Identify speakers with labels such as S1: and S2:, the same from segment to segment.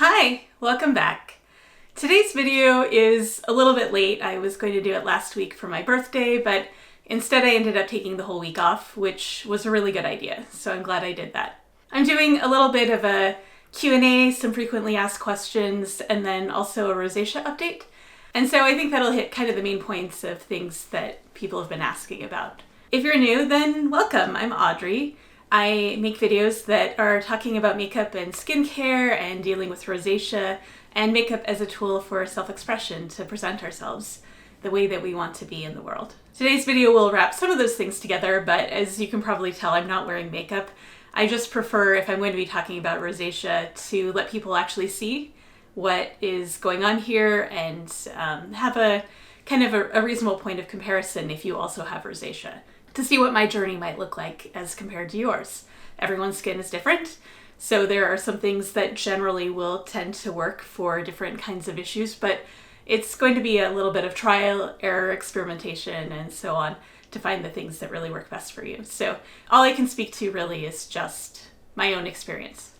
S1: Hi, welcome back. Today's video is a little bit late. I was going to do it last week for my birthday, but instead I ended up taking the whole week off, which was a really good idea, so I'm glad I did that. I'm doing a little bit of a Q&A, some frequently asked questions, and then also a rosacea update. And so I think that'll hit kind of the main points of things that people have been asking about. If you're new, then welcome. I'm Audrey. I make videos that are talking about makeup and skincare and dealing with rosacea and makeup as a tool for self-expression to present ourselves the way that we want to be in the world. Today's video will wrap some of those things together, but as you can probably tell, I'm not wearing makeup. I just prefer, if I'm going to be talking about rosacea, to let people actually see what is going on here and have a kind of a reasonable point of comparison if you also have rosacea, to see what my journey might look like as compared to yours. Everyone's skin is different, so there are some things that generally will tend to work for different kinds of issues, but it's going to be a little bit of trial, error, experimentation, and so on to find the things that really work best for you. So all I can speak to really is just my own experience.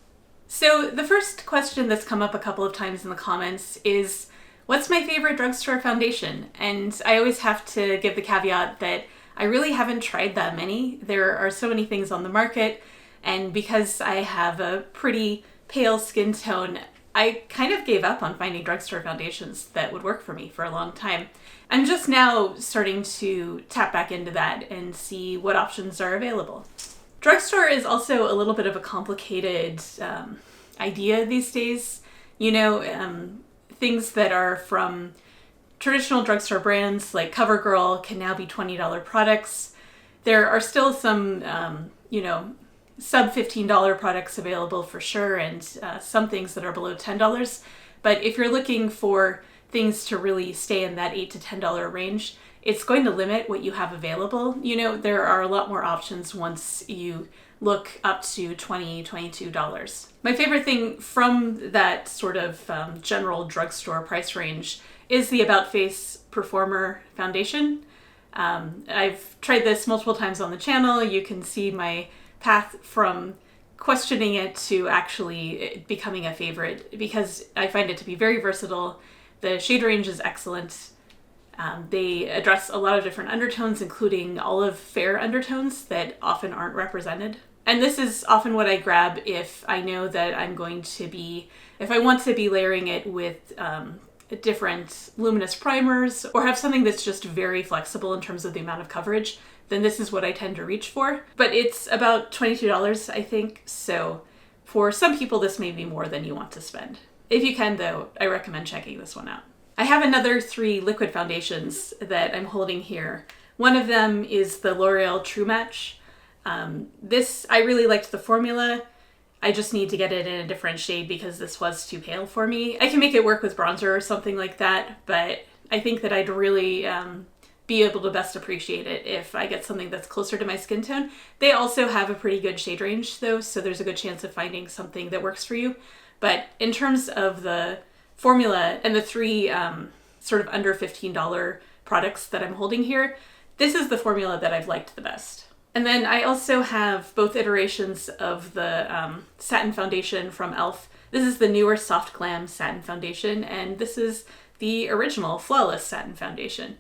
S1: So the first question that's come up a couple of times in the comments is, what's my favorite drugstore foundation? And I always have to give the caveat that I really haven't tried that many. There are so many things on the market, and because I have a pretty pale skin tone, I kind of gave up on finding drugstore foundations that would work for me for a long time. I'm just now starting to tap back into that and see what options are available. Drugstore is also a little bit of a complicated idea these days. You know, things that are from traditional drugstore brands like CoverGirl can now be $20 products. There are still some, sub $15 products available for sure, and some things that are below $10. But if you're looking for things to really stay in that $8 to $10 range, it's going to limit what you have available. You know, there are a lot more options once you look up to $20, $22. My favorite thing from that sort of general drugstore price range is the About Face Performer Foundation. I've tried this multiple times on the channel. You can see my path from questioning it to actually becoming a favorite because I find it to be very versatile. The shade range is excellent. They address a lot of different undertones, including olive fair undertones that often aren't represented. And this is often what I grab if I know that I'm going to be, if I want to be layering it with different luminous primers or have something that's just very flexible in terms of the amount of coverage, then this is what I tend to reach for. But it's about $22, I think, so for some people this may be more than you want to spend. If you can, though, I recommend checking this one out. I have another 3 liquid foundations that I'm holding here. One of them is the L'Oreal True Match. This, I really liked the formula. I just need to get it in a different shade because this was too pale for me. I can make it work with bronzer or something like that, but I think that I'd really be able to best appreciate it if I get something that's closer to my skin tone. They also have a pretty good shade range though, so there's a good chance of finding something that works for you. But in terms of the formula and the 3 sort of under $15 products that I'm holding here, this is the formula that I've liked the best. And then I also have both iterations of the satin foundation from e.l.f. This is the newer Soft Glam Satin Foundation, and this is the original Flawless Satin Foundation.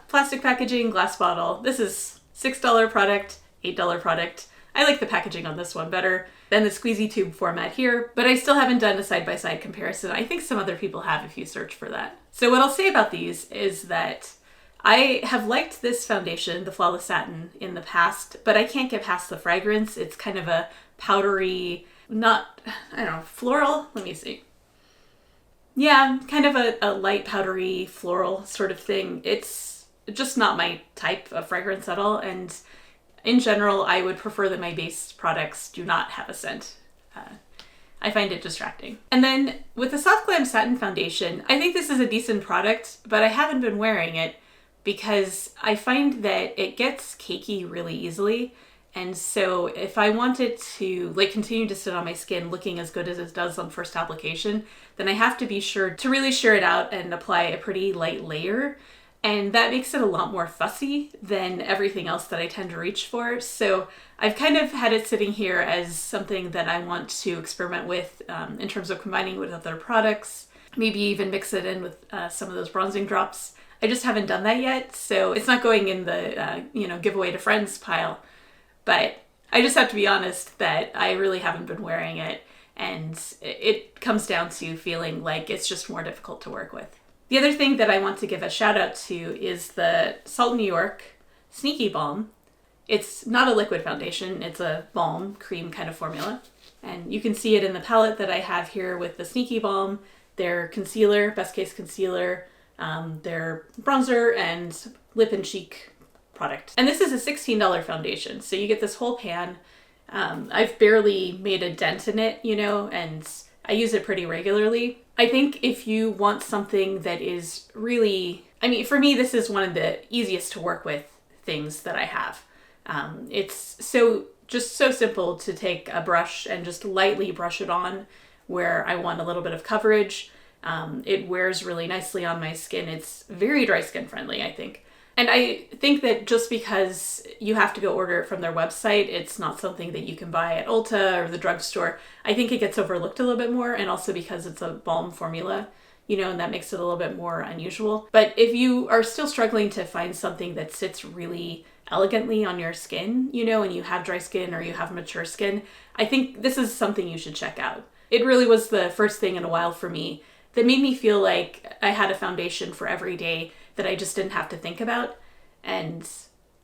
S1: Plastic packaging, glass bottle. This is $6 product, $8 product. I like the packaging on this one better than the squeezy tube format here, but I still haven't done a side-by-side comparison. I think some other people have if you search for that. So what I'll say about these is that I have liked this foundation, the Flawless Satin, in the past, but I can't get past the fragrance. It's kind of a powdery, floral? Let me see. Yeah, kind of a light powdery floral sort of thing. It's just not my type of fragrance at all, and in general, I would prefer that my base products do not have a scent. I find it distracting. And then with the Soft Glam Satin Foundation, I think this is a decent product, but I haven't been wearing it because I find that it gets cakey really easily. And so if I want it to continue to sit on my skin looking as good as it does on first application, then I have to be sure to really sheer it out and apply a pretty light layer. and that makes it a lot more fussy than everything else that I tend to reach for. So I've kind of had it sitting here as something that I want to experiment with in terms of combining with other products, maybe even mix it in with some of those bronzing drops. I just haven't done that yet, so it's not going in the give away to friends pile. But I just have to be honest that I really haven't been wearing it, and it comes down to feeling like it's just more difficult to work with. The other thing that I want to give a shout out to is the Salt New York Sneaky Balm. It's not a liquid foundation, it's a balm cream kind of formula. And you can see it in the palette that I have here with the Sneaky Balm, their concealer, Best Case Concealer, their bronzer, and lip and cheek product. And this is a $16 foundation, so you get this whole pan. I've barely made a dent in it, and I use it pretty regularly. I think if you want something that is really, for me, this is one of the easiest to work with things that I have. It's so simple to take a brush and just lightly brush it on where I want a little bit of coverage. It wears really nicely on my skin. It's very dry skin friendly, I think. And I think that just because you have to go order it from their website, it's not something that you can buy at Ulta or the drugstore. I think it gets overlooked a little bit more, and also because it's a balm formula, and that makes it a little bit more unusual. But if you are still struggling to find something that sits really elegantly on your skin, and you have dry skin or you have mature skin, I think this is something you should check out. It really was the first thing in a while for me that made me feel like I had a foundation for every day that I just didn't have to think about. And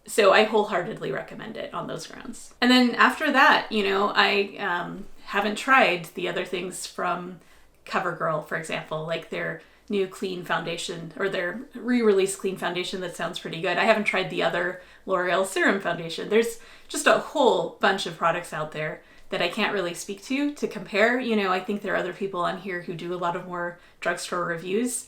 S1: so I wholeheartedly recommend it on those grounds. And then after that, I haven't tried the other things from CoverGirl, for example, like their new clean foundation or their re-release clean foundation that sounds pretty good. I haven't tried the other L'Oreal serum foundation. There's just a whole bunch of products out there that I can't really speak to compare. I think there are other people on here who do a lot of more drugstore reviews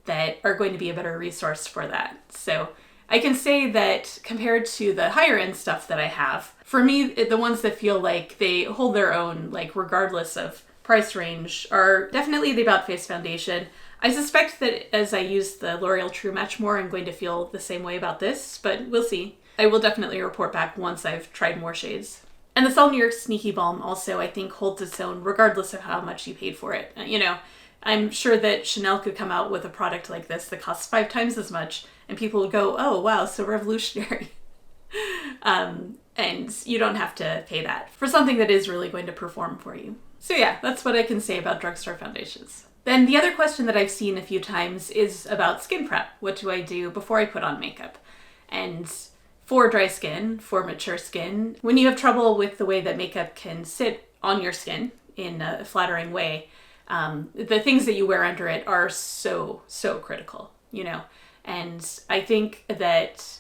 S1: that are going to be a better resource for that. So I can say that compared to the higher end stuff that I have, for me, the ones that feel like they hold their own, like regardless of price range, are definitely the About Face foundation. I suspect that as I use the L'Oreal True Match more, I'm going to feel the same way about this, but we'll see. I will definitely report back once I've tried more shades. And the Salt New York Sneaky Balm also, I think, holds its own regardless of how much you paid for it. I'm sure that Chanel could come out with a product like this that costs 5 times as much, and people would go, oh, wow, so revolutionary. And you don't have to pay that for something that is really going to perform for you. So yeah, that's what I can say about drugstore foundations. Then the other question that I've seen a few times is about skin prep. What do I do before I put on makeup? And for dry skin, for mature skin, when you have trouble with the way that makeup can sit on your skin in a flattering way, the things that you wear under it are so critical, And I think that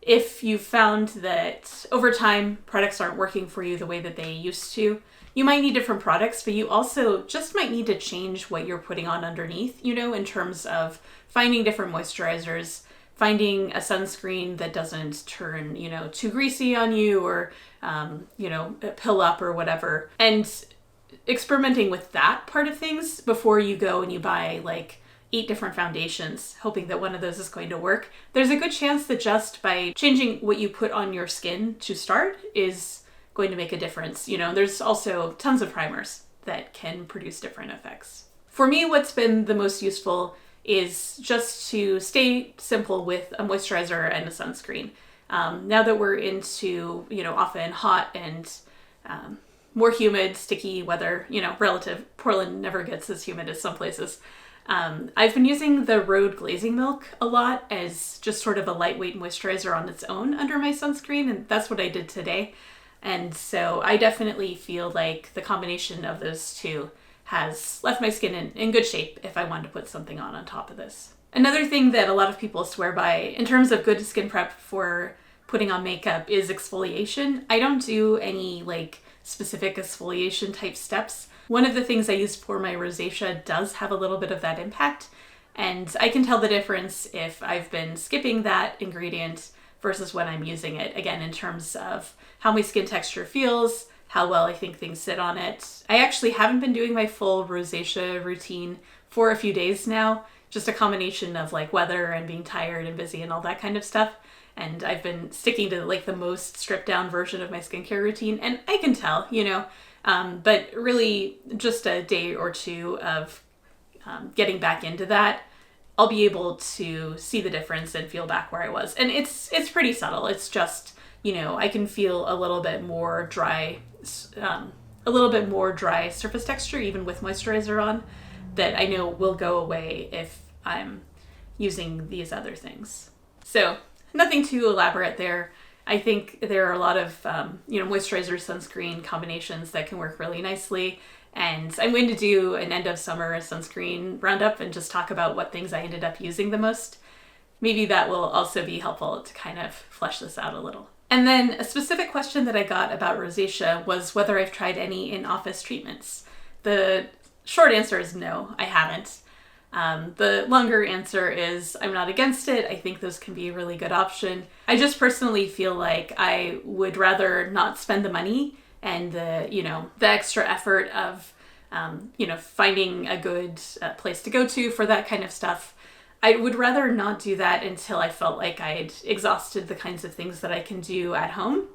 S1: if you've found that over time products aren't working for you the way that they used to, you might need different products, but you also just might need to change what you're putting on underneath, in terms of finding different moisturizers, finding a sunscreen that doesn't turn, too greasy on you or, pill up or whatever. And experimenting with that part of things before you go and you buy like 8 different foundations, hoping that one of those is going to work. There's a good chance that just by changing what you put on your skin to start is going to make a difference. There's also tons of primers that can produce different effects. For me, what's been the most useful is just to stay simple with a moisturizer and a sunscreen. Now that we're into, often hot and more humid, sticky weather, relative. Portland never gets as humid as some places. I've been using the Rhode Glazing Milk a lot as just sort of a lightweight moisturizer on its own under my sunscreen, and that's what I did today. And so I definitely feel like the combination of those two has left my skin in good shape if I wanted to put something on top of this. Another thing that a lot of people swear by in terms of good skin prep for putting on makeup is exfoliation. I don't do any specific exfoliation type steps. One of the things I use for my rosacea does have a little bit of that impact, and I can tell the difference if I've been skipping that ingredient versus when I'm using it, again, in terms of how my skin texture feels, how well I think things sit on it. I actually haven't been doing my full rosacea routine for a few days now, just a combination of like weather and being tired and busy and all that kind of stuff. And I've been sticking to like the most stripped down version of my skincare routine, and I can tell, but really just a day or two of getting back into that, I'll be able to see the difference and feel back where I was. And it's pretty subtle. It's just, I can feel a little bit more dry surface texture even with moisturizer on, that I know will go away if I'm using these other things. So nothing too elaborate there. I think there are a lot of, moisturizer sunscreen combinations that can work really nicely. And I'm going to do an end of summer sunscreen roundup and just talk about what things I ended up using the most. Maybe that will also be helpful to kind of flesh this out a little. And then a specific question that I got about rosacea was whether I've tried any in-office treatments. The short answer is no, I haven't. The longer answer is I'm not against it. I think those can be a really good option. I just personally feel like I would rather not spend the money and the extra effort of, finding a good place to go to for that kind of stuff. I would rather not do that until I felt like I'd exhausted the kinds of things that I can do at home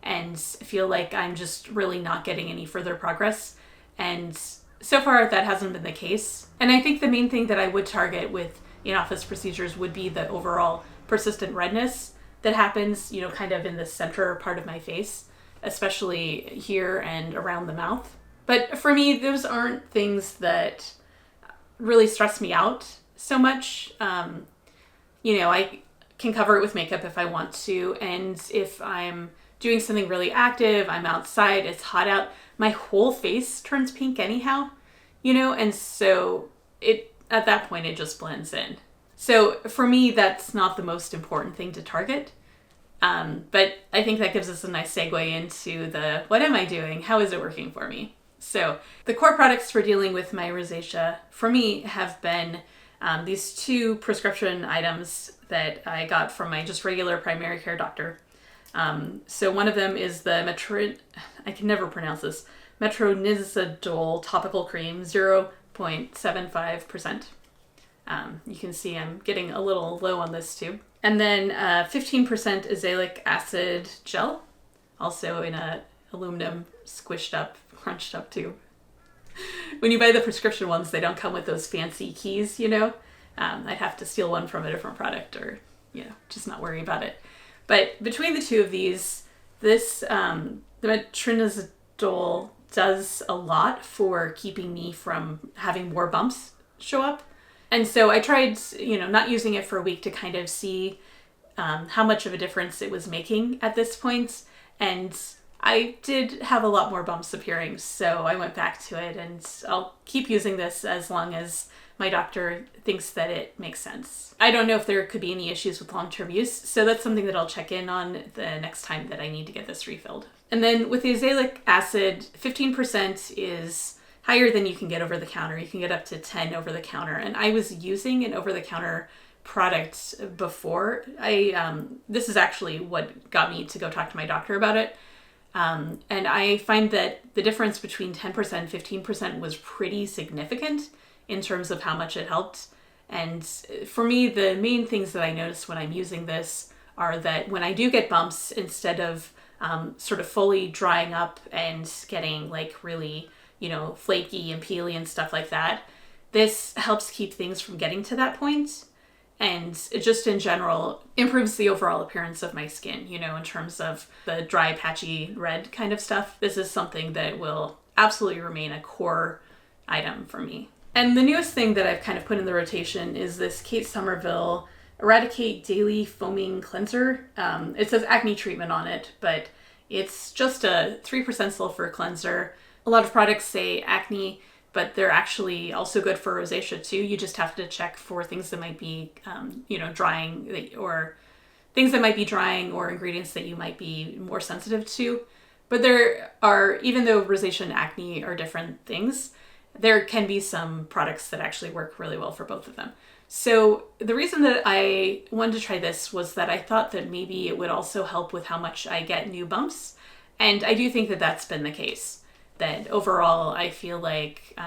S1: and feel like I'm just really not getting any further progress. And so far, that hasn't been the case. And I think the main thing that I would target with in-office procedures would be the overall persistent redness that happens, kind of in the center part of my face, especially here and around the mouth. But for me, those aren't things that really stress me out so much. I can cover it with makeup if I want to. And if I'm doing something really active, I'm outside, it's hot out, my whole face turns pink anyhow, and so at that point it just blends in. So for me, that's not the most important thing to target. But I think that gives us a nice segue into the, what am I doing? How is it working for me? So the core products for dealing with my rosacea for me have been these two prescription items that I got from my just regular primary care doctor. So one of them is the I can never pronounce this, metronidazole topical cream, 0.75%. You can see I'm getting a little low on this too. And then 15% azelaic acid gel, also in a aluminum squished up, crunched up tube. When you buy the prescription ones, they don't come with those fancy keys, I'd have to steal one from a different product or, just not worry about it. But between the two of these, the metronidazole does a lot for keeping me from having more bumps show up. And so I tried, not using it for a week to kind of see how much of a difference it was making at this point. And I did have a lot more bumps appearing, so I went back to it, and I'll keep using this as long as my doctor thinks that it makes sense. I don't know if there could be any issues with long-term use, so that's something that I'll check in on the next time that I need to get this refilled. And then with the azelaic acid, 15% is higher than you can get over the counter. You can get up to 10 over the counter. And I was using an over the counter product before. This is actually what got me to go talk to my doctor about it. And I find that the difference between 10% and 15% was pretty significant in terms of how much it helped. And for me, the main things that I notice when I'm using this are that when I do get bumps, instead of sort of fully drying up and getting like really, flaky and peely and stuff like that, this helps keep things from getting to that point. And it just in general improves the overall appearance of my skin, in terms of the dry, patchy red kind of stuff. This is something that will absolutely remain a core item for me. And the newest thing that I've kind of put in the rotation is this Kate Somerville Eradicate Daily Foaming Cleanser. It says acne treatment on it, but it's just a 3% sulfur cleanser. A lot of products say acne, but they're actually also good for rosacea too. You just have to check for things that might be, drying, or things that might be drying, or ingredients that you might be more sensitive to. But there are, even though rosacea and acne are different things, there can be some products that actually work really well for both of them. So the reason that I wanted to try this was that I thought that maybe it would also help with how much I get new bumps. And I do think that that's been the case. That overall, I feel like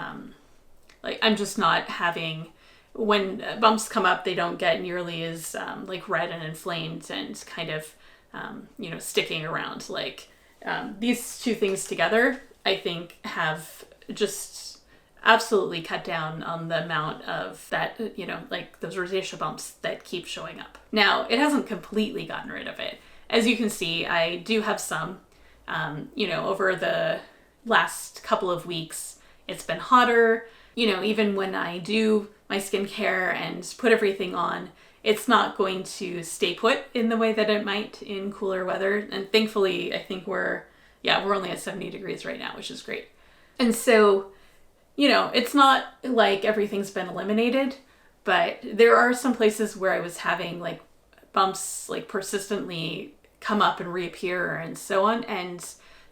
S1: like, I'm just not having, when bumps come up, they don't get nearly as like red and inflamed and kind of, sticking around. Like these two things together, I think, have just absolutely cut down on the amount of that, like those rosacea bumps that keep showing up. Now, it hasn't completely gotten rid of it. As you can see, I do have some, over the last couple of weeks, it's been hotter. Even when I do my skincare and put everything on, it's not going to stay put in the way that it might in cooler weather. And thankfully, I think we're only at 70 degrees right now, which is great. And so, it's not like everything's been eliminated, but there are some places where I was having like bumps like persistently come up and reappear and so on. And,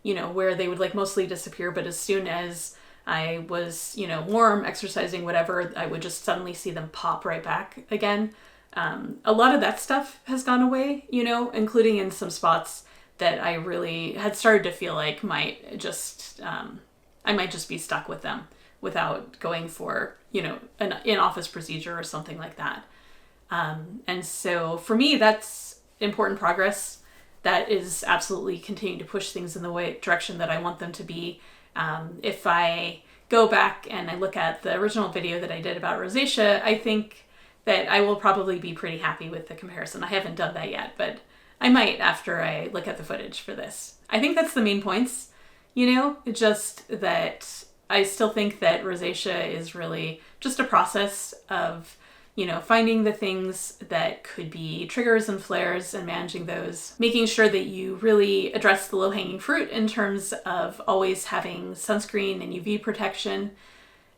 S1: where they would like mostly disappear, but as soon as I was, warm, exercising, whatever, I would just suddenly see them pop right back again. A lot of that stuff has gone away, including in some spots that I really had started to feel like might just, I might just be stuck with them without going for, an in-office procedure or something like that. And so for me, that's important progress. That is absolutely continuing to push things in the direction that I want them to be. If I go back and I look at the original video that I did about rosacea, I think that I will probably be pretty happy with the comparison. I haven't done that yet, but I might after I look at the footage for this. I think that's the main points, just that I still think that rosacea is really just a process of, finding the things that could be triggers and flares and managing those, making sure that you really address the low-hanging fruit in terms of always having sunscreen and UV protection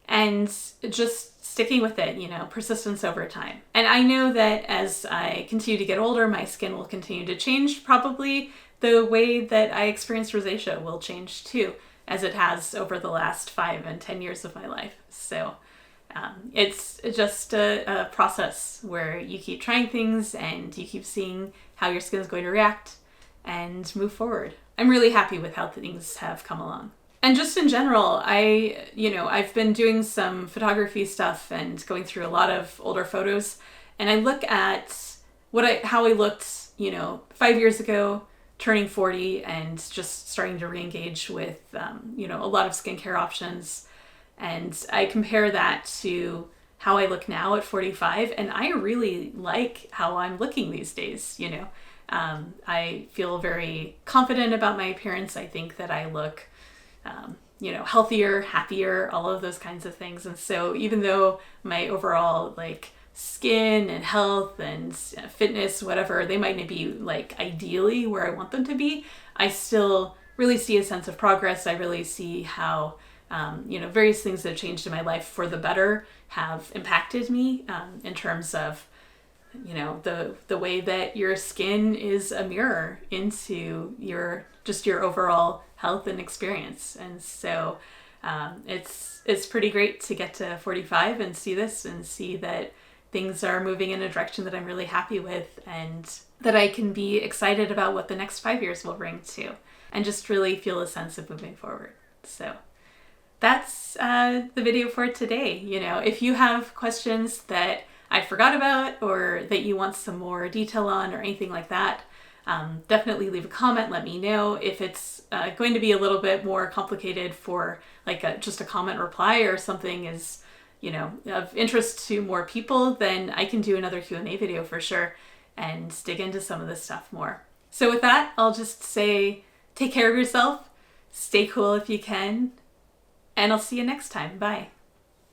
S1: and just sticking with it, persistence over time. And I know that as I continue to get older, my skin will continue to change. Probably the way that I experience rosacea will change too, as it has over the last 5 and 10 years of my life. So it's just a process where you keep trying things and you keep seeing how your skin is going to react and move forward. I'm really happy with how things have come along. And just in general, I've been doing some photography stuff and going through a lot of older photos, and I look at how I looked, 5 years ago, turning 40 and just starting to re-engage with, a lot of skincare options. And I compare that to how I look now at 45, and I really like how I'm looking these days, I feel very confident about my appearance. I think that I look, healthier, happier, all of those kinds of things. And so even though my overall skin and health and fitness, whatever, they might not be ideally where I want them to be, I still really see a sense of progress. I really see how various things that have changed in my life for the better have impacted me in terms of, the way that your skin is a mirror into your overall health and experience. And so it's pretty great to get to 45 and see this and see that things are moving in a direction that I'm really happy with and that I can be excited about what the next 5 years will bring too, and just really feel a sense of moving forward. So that's the video for today. If you have questions that I forgot about or that you want some more detail on or anything like that, definitely leave a comment, let me know. If it's going to be a little bit more complicated for just a comment reply or something is, of interest to more people, then I can do another Q&A video for sure and dig into some of this stuff more. So with that, I'll just say, take care of yourself, stay cool if you can, and I'll see you next time. Bye.